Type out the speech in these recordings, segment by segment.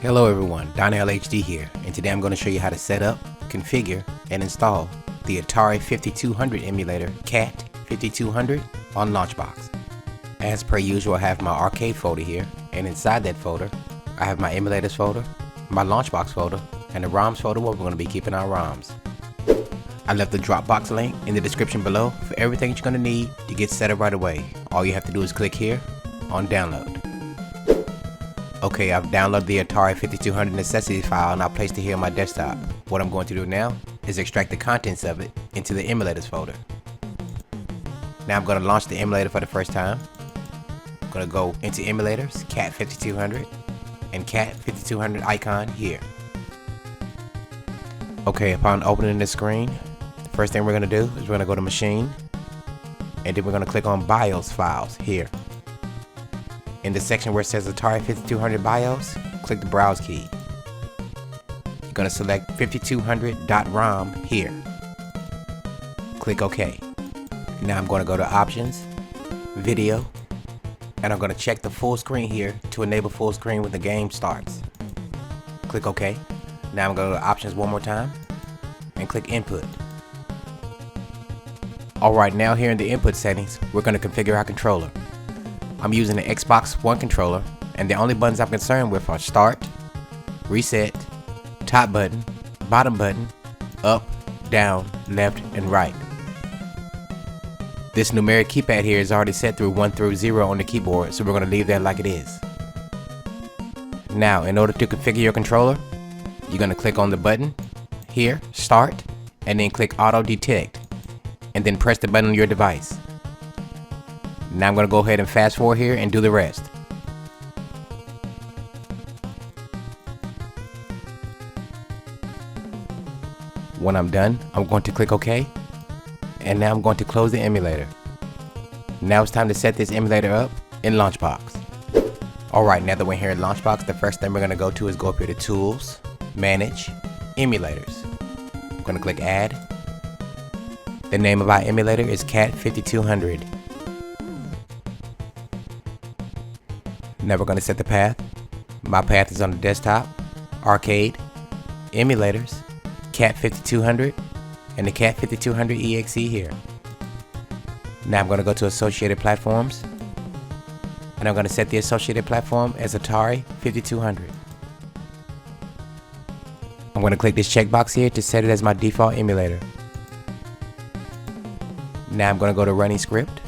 Hello everyone, Donnell HD here, and today I'm going to show you how to set up, configure, and install the Atari 5200 emulator Kat5200 on Launchbox. As per usual, I have my arcade folder here, and inside that folder I have my emulators folder, my Launchbox folder, and the ROMs folder where we're going to be keeping our ROMs. I left the Dropbox link in the description below for everything you're going to need to get set up right away. All you have to do is click here on download. Okay, I've downloaded the Atari 5200 necessity file and I've placed it here on my desktop. What I'm going to do now is extract the contents of it into the emulators folder. Now I'm going to launch the emulator for the first time. I'm going to go into emulators, Kat5200, and Kat5200 icon here. Okay, upon opening this screen, the first thing we're going to do is we're going to go to machine, and then we're going to click on BIOS files here. In the section where it says Atari 5200 BIOS, click the browse key. You're going to select 5200.rom here. Click OK. Now I'm going to go to Options, Video, and I'm going to check the full screen here to enable full screen when the game starts. Click OK. Now I'm going to go to Options one more time and click Input. Alright, now here in the input settings, we're going to configure our controller. I'm using the Xbox One controller, and the only buttons I'm concerned with are Start, Reset, Top button, Bottom button, Up, Down, Left, and Right. This numeric keypad here is already set through 1 through 0 on the keyboard, so we're going to leave that like it is. Now, in order to configure your controller, you're going to click on the button here, Start, and then click Auto Detect, and then press the button on your device. Now I'm going to go ahead and fast forward here and do the rest. When I'm done, I'm going to click OK, and now I'm going to close the emulator. Now it's time to set this emulator up in Launchbox. Alright, now that we're here in Launchbox, the first thing we're going to go to is go up here to Tools, Manage, Emulators. I'm going to click Add. The name of our emulator is Kat5200. Now we're going to set the path. My path is on the desktop, arcade, emulators, Kat5200, and the Kat5200EXE here. Now I'm going to go to associated platforms, and I'm going to set the associated platform as Atari 5200. I'm going to click this checkbox here to set it as my default emulator. Now I'm going to go to running script,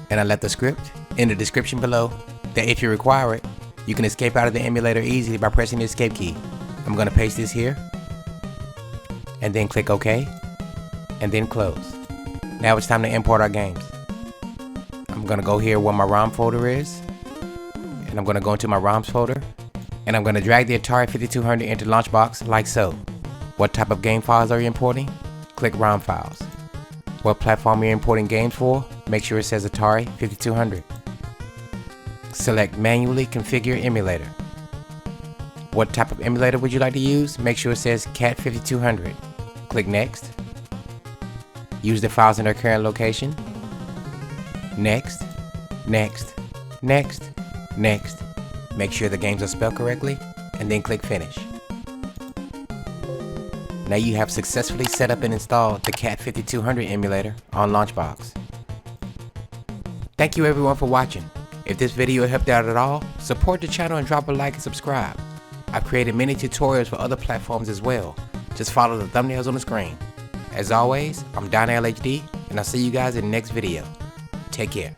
and I left the script in the description below that if you require it, you can escape out of the emulator easily by pressing the escape key. I'm going to paste this here, and then click OK, and then close. Now it's time to import our games. I'm going to go here where my ROM folder is, and I'm going to go into my ROMs folder, and I'm going to drag the Atari 5200 into Launchbox like so. What type of game files are you importing? Click ROM files. What platform you're importing games for? Make sure it says Atari 5200. Select Manually Configure Emulator. What type of emulator would you like to use? Make sure it says Kat5200. Click Next. Use the files in their current location. Next, Next, Next, Next. Make sure the games are spelled correctly, and then click Finish. Now you have successfully set up and installed the Kat5200 emulator on Launchbox. Thank you everyone for watching. If this video helped out at all, support the channel and drop a like and subscribe. I've created many tutorials for other platforms as well. Just follow the thumbnails on the screen. As always, I'm Donnell HD, and I'll see you guys in the next video. Take care.